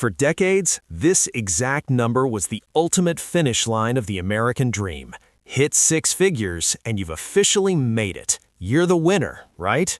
For decades, this exact number was the ultimate finish line of the American dream. Hit six figures, and you've officially made it. You're the winner, right?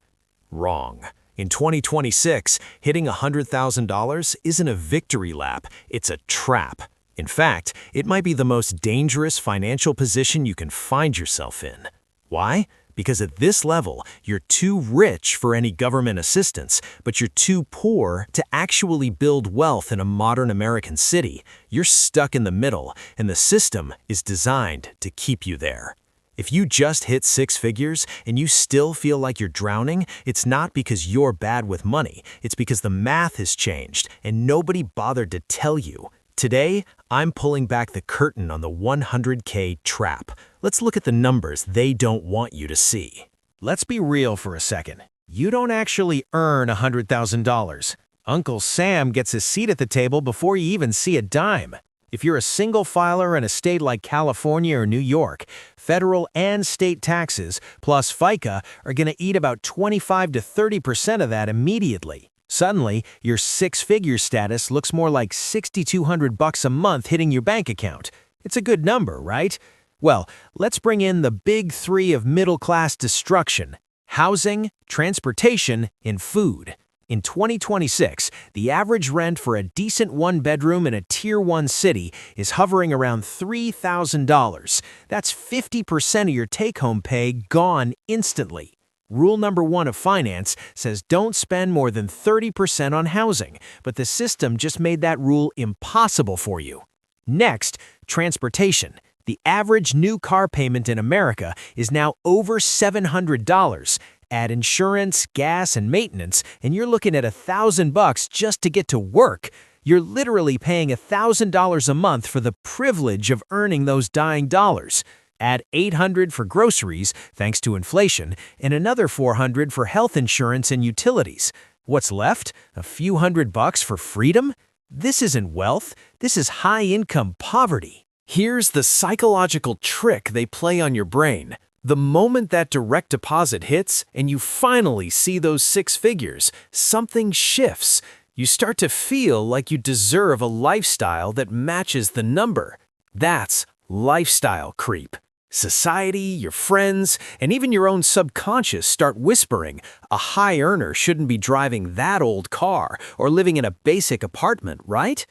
Wrong. In 2026, hitting $100,000 isn't a victory lap, it's a trap. In fact, it might be the most dangerous financial position you can find yourself in. Why? Because at this level, you're too rich for any government assistance, but you're too poor to actually build wealth in a modern American city. You're stuck in the middle, and the system is designed to keep you there. If you just hit six figures and you still feel like you're drowning, it's not because you're bad with money. It's because the math has changed, and nobody bothered to tell you. Today, I'm pulling back the curtain on the 100K trap. Let's look at the numbers they don't want you to see. Let's be real for a second. You don't actually earn $100,000. Uncle Sam gets his seat at the table before you even see a dime. If you're a single filer in a state like California or New York, federal and state taxes plus FICA are going to eat about 25 to 30% of that immediately. Suddenly, your six-figure status looks more like $6,200 a month hitting your bank account. It's a good number, right? Well, let's bring in the big three of middle-class destruction: housing, transportation, and food. In 2026, the average rent for a decent one-bedroom in a Tier 1 city is hovering around $3,000. That's 50% of your take-home pay gone instantly. Rule number 1 of finance says don't spend more than 30% on housing, but the system just made that rule impossible for you. Next, transportation. The average new car payment in America is now over $700. Add insurance, gas, and maintenance, and you're looking at $1,000 just to get to work. You're literally paying $1,000 a month for the privilege of earning those dying dollars. Add $800 for groceries, thanks to inflation, and another $400 for health insurance and utilities. What's left? A few $100 for freedom? This isn't wealth. This is high-income poverty. Here's the psychological trick they play on your brain. The moment that direct deposit hits and you finally see those six figures, something shifts. You start to feel like you deserve a lifestyle that matches the number. That's lifestyle creep. Society, your friends, and even your own subconscious start whispering, a high earner shouldn't be driving that old car or living in a basic apartment, right?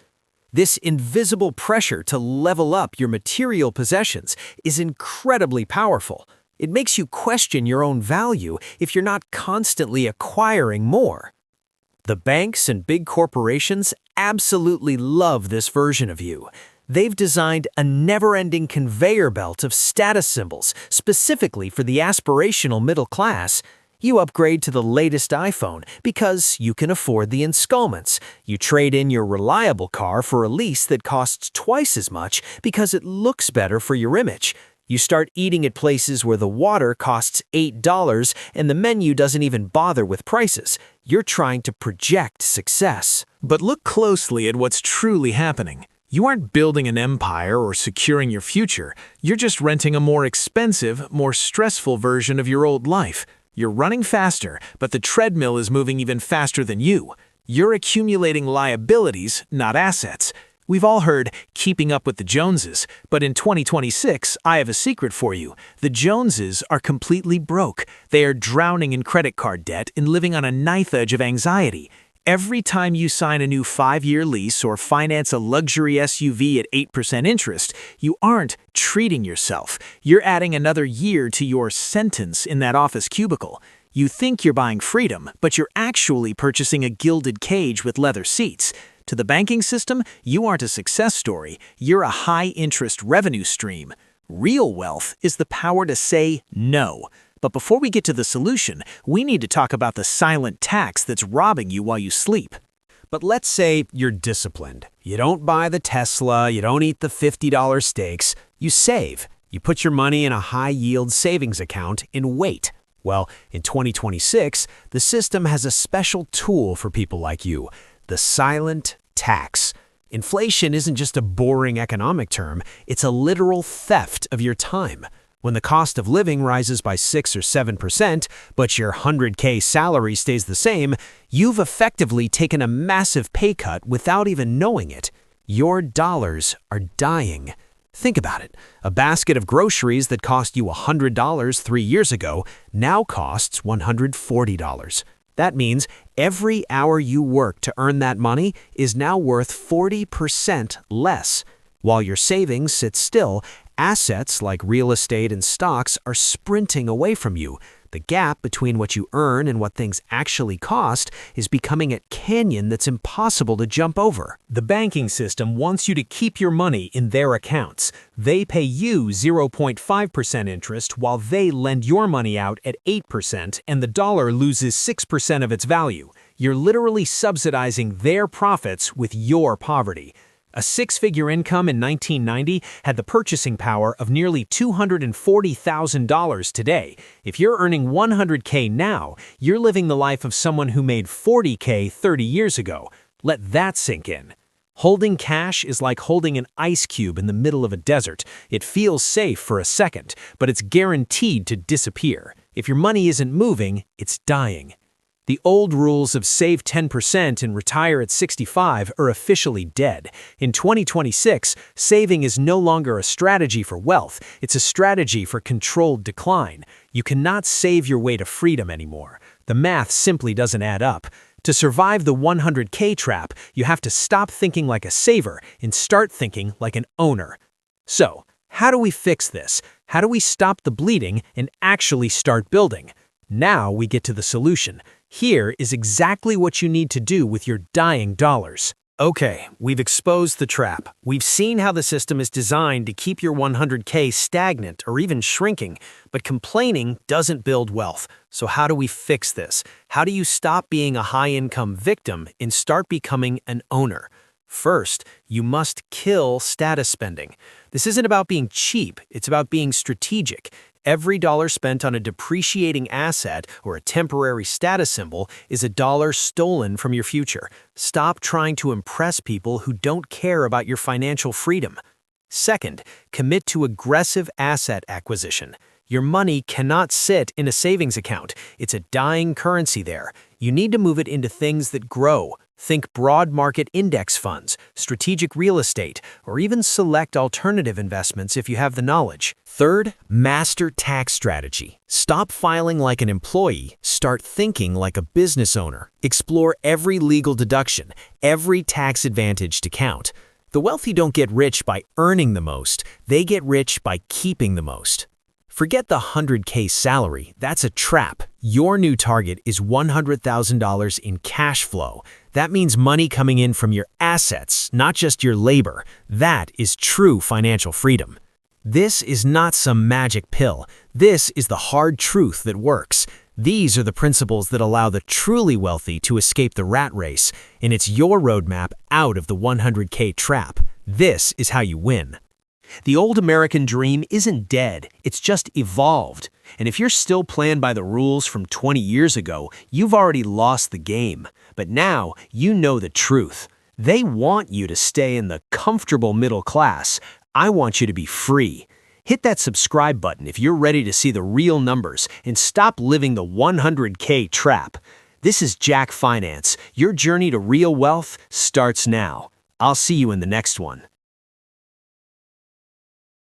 This invisible pressure to level up your material possessions is incredibly powerful. It makes you question your own value if you're not constantly acquiring more. The banks and big corporations absolutely love this version of you. They've designed a never-ending conveyor belt of status symbols specifically for the aspirational middle class. You upgrade to the latest iPhone because you can afford the installments. You trade in your reliable car for a lease that costs twice as much because it looks better for your image. You start eating at places where the water costs $8 and the menu doesn't even bother with prices. You're trying to project success. But look closely at what's truly happening. You aren't building an empire or securing your future. You're just renting a more expensive, more stressful version of your old life. You're running faster, but the treadmill is moving even faster than you. You're accumulating liabilities, not assets. We've all heard keeping up with the Joneses, but in 2026, I have a secret for you. The Joneses are completely broke. They are drowning in credit card debt and living on a knife edge of anxiety. Every time you sign a new 5-year lease or finance a luxury SUV at 8% interest, you aren't treating yourself. You're adding another year to your sentence in that office cubicle. You think you're buying freedom, but you're actually purchasing a gilded cage with leather seats. To the banking system, you aren't a success story. You're a high-interest revenue stream. Real wealth is the power to say no. But before we get to the solution, we need to talk about the silent tax that's robbing you while you sleep. But let's say you're disciplined. You don't buy the Tesla, you don't eat the $50 steaks. You save. You put your money in a high-yield savings account and wait. Well, in 2026, the system has a special tool for people like you: the silent tax. Inflation isn't just a boring economic term, it's a literal theft of your time. When the cost of living rises by 6 or 7%, but your 100K salary stays the same, you've effectively taken a massive pay cut without even knowing it. Your dollars are dying. Think about it. A basket of groceries that cost you $100 3 years ago now costs $140. That means every hour you work to earn that money is now worth 40% less. While your savings sit still, assets like real estate and stocks are sprinting away from you. The gap between what you earn and what things actually cost is becoming a canyon that's impossible to jump over. The banking system wants you to keep your money in their accounts. They pay you 0.5% interest while they lend your money out at 8% and the dollar loses 6% of its value. You're literally subsidizing their profits with your poverty. A six-figure income in 1990 had the purchasing power of nearly $240,000 today. If you're earning $100K now, you're living the life of someone who made $40K 30 years ago. Let that sink in. Holding cash is like holding an ice cube in the middle of a desert. It feels safe for a second, but it's guaranteed to disappear. If your money isn't moving, it's dying. The old rules of save 10% and retire at 65 are officially dead. In 2026, saving is no longer a strategy for wealth, it's a strategy for controlled decline. You cannot save your way to freedom anymore. The math simply doesn't add up. To survive the 100K trap, you have to stop thinking like a saver and start thinking like an owner. So, how do we fix this? How do we stop the bleeding and actually start building? Now we get to the solution. Here is exactly what you need to do with your dying dollars. Okay, we've exposed the trap. We've seen how the system is designed to keep your 100K stagnant or even shrinking, but complaining doesn't build wealth. So how do we fix this? How do you stop being a high-income victim and start becoming an owner? First, you must kill status spending. This isn't about being cheap, it's about being strategic. Every dollar spent on a depreciating asset or a temporary status symbol is a dollar stolen from your future. Stop trying to impress people who don't care about your financial freedom. Second, commit to aggressive asset acquisition. Your money cannot sit in a savings account. It's a dying currency there. You need to move it into things that grow. Think broad market index funds, strategic real estate, or even select alternative investments if you have the knowledge. Third, master tax strategy. Stop filing like an employee, start thinking like a business owner. Explore every legal deduction, every tax advantage to count. The wealthy don't get rich by earning the most, they get rich by keeping the most. Forget the 100K salary, that's a trap. Your new target is $100,000 in cash flow. That means money coming in from your assets, not just your labor. That is true financial freedom. This is not some magic pill. This is the hard truth that works. These are the principles that allow the truly wealthy to escape the rat race, and it's your roadmap out of the 100K trap. This is how you win. The old American dream isn't dead, it's just evolved. And if you're still playing by the rules from 20 years ago, you've already lost the game. But now you know the truth. They want you to stay in the comfortable middle class. I want you to be free. Hit that subscribe button if you're ready to see the real numbers and stop living the 100K trap. This is Jack Finance. Your journey to real wealth starts now. I'll see you in the next one.